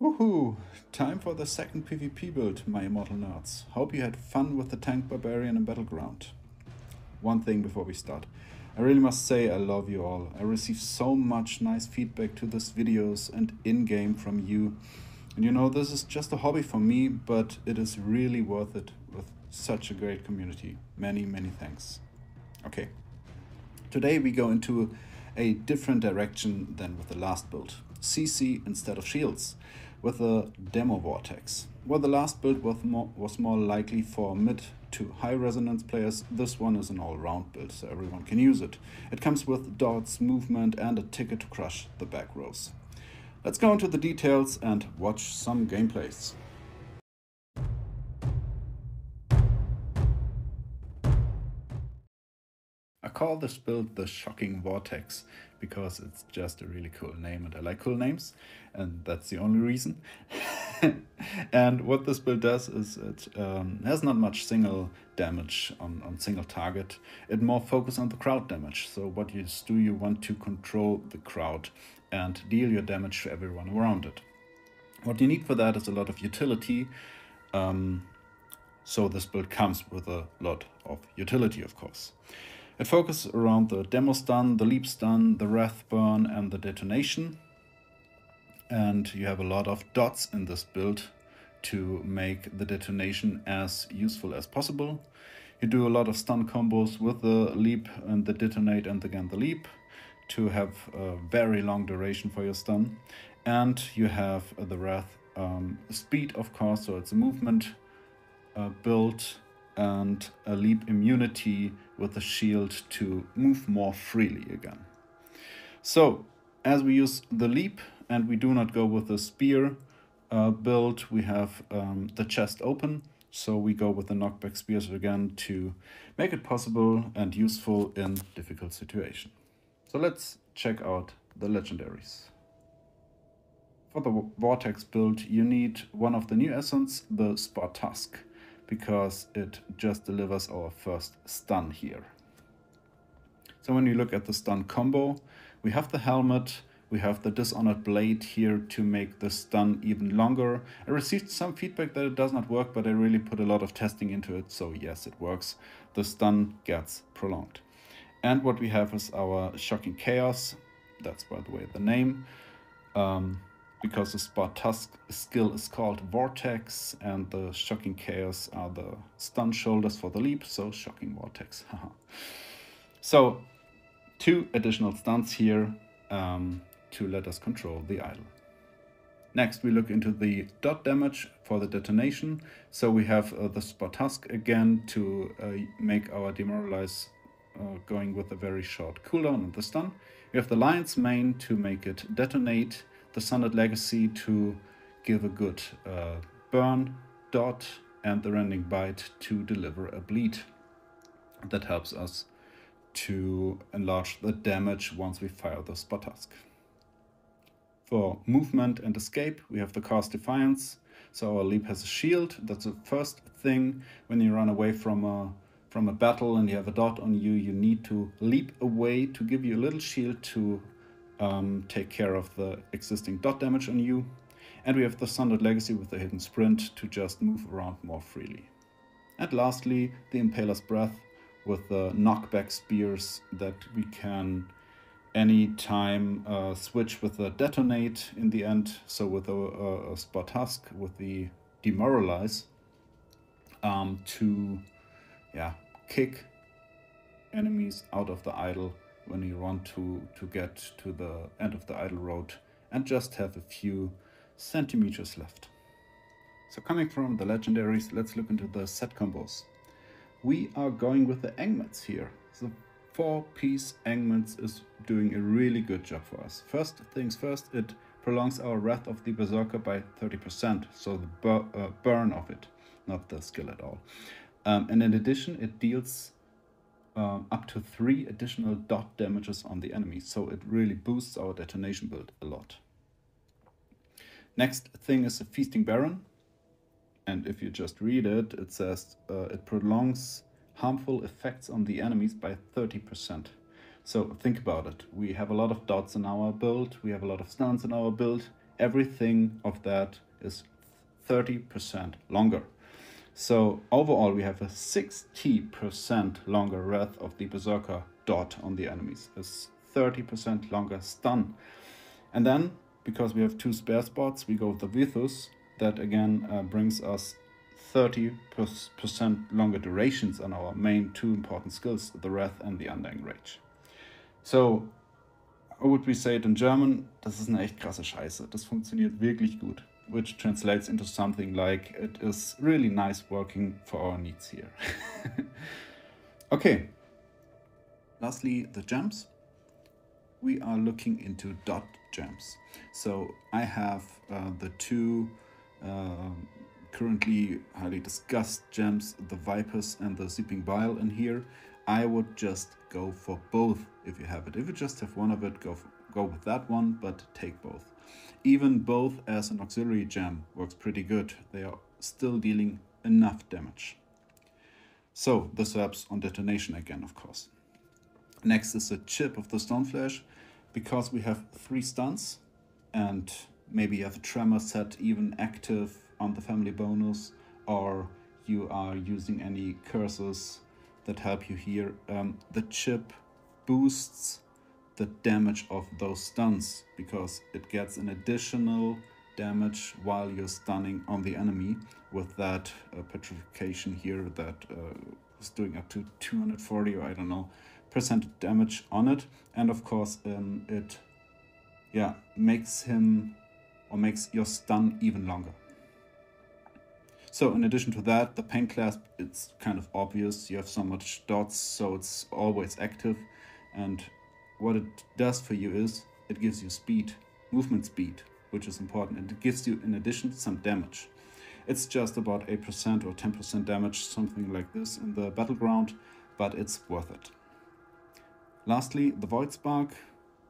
Woohoo! Time for the second PvP build, my immortal nerds. Hope you had fun with the tank Barbarian in Battleground. One thing before we start. I really must say I love you all. I receive so much nice feedback to these videos and in-game from you. And you know, this is just a hobby for me, but it is really worth it with such a great community. Many, many thanks. Okay, today we go into a different direction than with the last build. CC instead of shields, with a demo vortex. While the last build was more likely for mid to high resonance players, this one is an all-round build, so everyone can use it. It comes with dots, movement, and a ticket to crush the back rows. Let's go into the details and watch some gameplays. I call this build the Shocking Vortex because it's just a really cool name and I like cool names, and that's the only reason. And what this build does is it has not much single damage on single target. It more focuses on the crowd damage. So what you do, you want to control the crowd and deal your damage to everyone around it. What you need for that is a lot of utility. So this build comes with a lot of utility, of course. It focuses around the demo stun, the leap stun, the wrath burn, and the detonation. And you have a lot of dots in this build to make the detonation as useful as possible. You do a lot of stun combos with the leap and the detonate and again the leap to have a very long duration for your stun. And you have the wrath speed, of course, so it's a movement build, and a leap immunity with a shield to move more freely again. So, as we use the leap and we do not go with the spear build, we have the chest open, so we go with the knockback spears again to make it possible and useful in difficult situations. So let's check out the Legendaries. For the Vortex build, you need one of the new essence, the Spartusk, because it just delivers our first stun here. So when you look at the stun combo, we have the helmet, we have the Dishonored Blade here to make the stun even longer. I received some feedback that it does not work, but I really put a lot of testing into it, so yes, it works. The stun gets prolonged. And what we have is our Shocking Chaos, that's by the way the name, because the Spartusk skill is called Vortex, and the Shocking Chaos are the stun shoulders for the leap, so Shocking Vortex. So, 2 additional stuns here to let us control the idol. Next, we look into the dot damage for the detonation. So we have the Spartusk again to make our demoralize going with a very short cooldown and the stun. We have the Lion's Mane to make it detonate, the Sundered Legacy to give a good burn dot, and the rending bite to deliver a bleed. That helps us to enlarge the damage once we fire the Spartusk. For movement and escape, we have the cast Defiance. So our leap has a shield. That's the first thing when you run away from a battle and you have a dot on you. You need to leap away to give you a little shield to take care of the existing dot damage on you. And we have the Sundered Legacy with the hidden sprint to just move around more freely. And lastly, the Impaler's Breath with the knockback spears that we can anytime switch with the detonate in the end. So with a Spartusk with the demoralize to kick enemies out of the idol when you want to get to the end of the idol road and just have a few centimeters left. So coming from the Legendaries, let's look into the set combos. We are going with the Angmets here. The 4-piece Angments is doing a really good job for us. First things first, it prolongs our Wrath of the Berserker by 30%, so the burn of it, not the skill at all. And in addition, it deals up to 3 additional dot damages on the enemy, so it really boosts our detonation build a lot. Next thing is a Feasting Baron, and if you just read it, it says it prolongs harmful effects on the enemies by 30%. So think about it. We have a lot of dots in our build, we have a lot of stuns in our build, everything of that is 30% longer. So overall we have a 60% longer Wrath of the Berserker dot on the enemies, a 30% longer stun. And then, because we have 2 spare spots, we go with the Vithus. That again brings us 30% longer durations on our main 2 important skills, the Wrath and the Undying Rage. So, how would we say it in German? Das ist eine echt krasse Scheiße. Das funktioniert wirklich gut. Which translates into something like, it is really nice working for our needs here. Okay. Lastly, the gems. We are looking into dot gems. So I have the 2 currently highly discussed gems, the Vipers and the Seeping Bile in here. I would just go for both if you have it. If you just have one of it, go with that one, but take both. Even both as an auxiliary gem works pretty good. They are still dealing enough damage. So the subs on detonation again, of course. Next is a chip of the Stoneflesh. Because we have 3 stuns, and maybe you have a tremor set even active on the family bonus, or you are using any curses that help you here, the chip boosts the damage of those stuns, because it gets an additional damage while you're stunning on the enemy with that petrification here that is doing up to 240 or I don't know percent damage on it. And of course it makes him or makes your stun even longer. So in addition to that, the pain clasp, it's kind of obvious. You have so much dots, so it's always active. And what it does for you is it gives you speed, movement speed, which is important. And it gives you in addition some damage. It's just about 8% or 10% damage, something like this in the battleground, but it's worth it. Lastly, the Void Spark.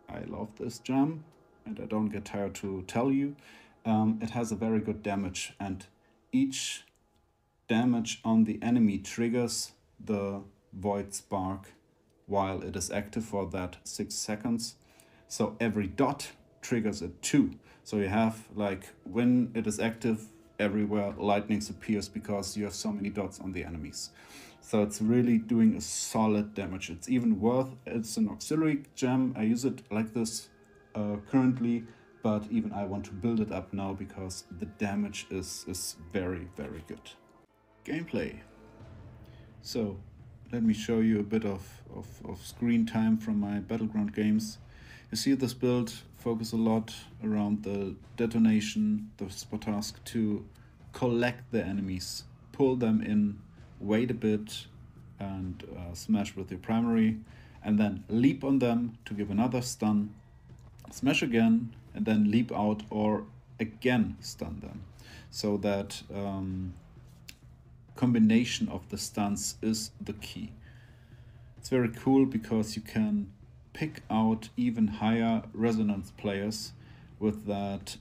I love this gem and I don't get tired to tell you. It has a very good damage, and each damage on the enemy triggers the Void Spark while it is active for that 6 seconds. So every dot triggers it too. So you have, like, when it is active, everywhere lightning appears because you have so many dots on the enemies. So it's really doing a solid damage. It's even worth, it's an auxiliary gem. I use it like this currently, but even I want to build it up now because the damage is very, very good. Gameplay. So let me show you a bit of screen time from my Battleground games. You see this build focus a lot around the detonation, the Spartusk, to collect the enemies, pull them in, wait a bit and smash with your primary, and then leap on them to give another stun, smash again, and then leap out or again stun them. So that combination of the stuns is the key. It's very cool because you can pick out even higher resonance players with that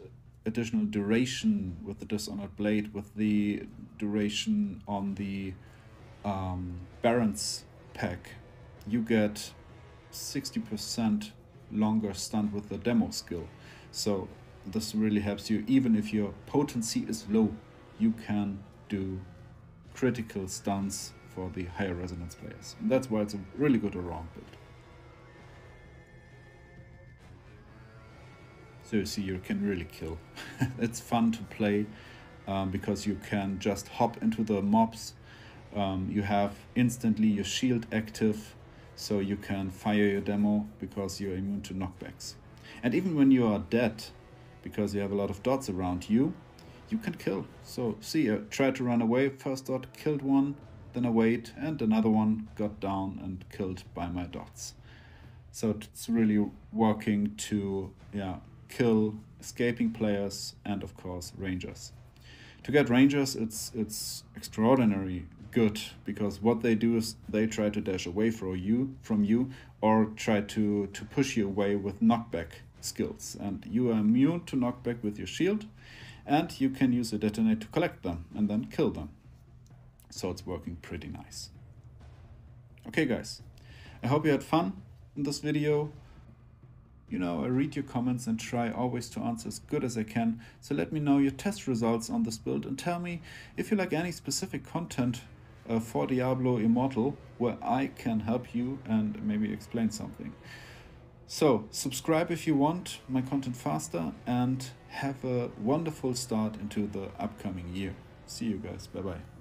additional duration with the Dishonored Blade, with the duration on the Baron's pack. You get 60% longer stun with the demo skill. So this really helps you. Even if your potency is low, you can do critical stuns for the higher resonance players. And that's why it's a really good all-round build. So you see, you can really kill. It's fun to play because you can just hop into the mobs. You have instantly your shield active, so you can fire your demo because you're immune to knockbacks. And even when you are dead, because you have a lot of dots around you, you can kill. So see, I tried to run away, first dot killed one, then I wait, and another one got down and killed by my dots. So it's really working to kill escaping players and of course rangers. To get rangers, it's extraordinary good, because what they do is they try to dash away from you or try to push you away with knockback skills, and you are immune to knockback with your shield, and you can use a detonate to collect them and then kill them. So it's working pretty nice. Okay guys, I hope you had fun in this video. You know, I read your comments and try always to answer as good as I can, so let me know your test results on this build and tell me if you like any specific content for Diablo Immortal where I can help you and maybe explain something. So, subscribe if you want my content faster, and have a wonderful start into the upcoming year. See you guys, bye bye.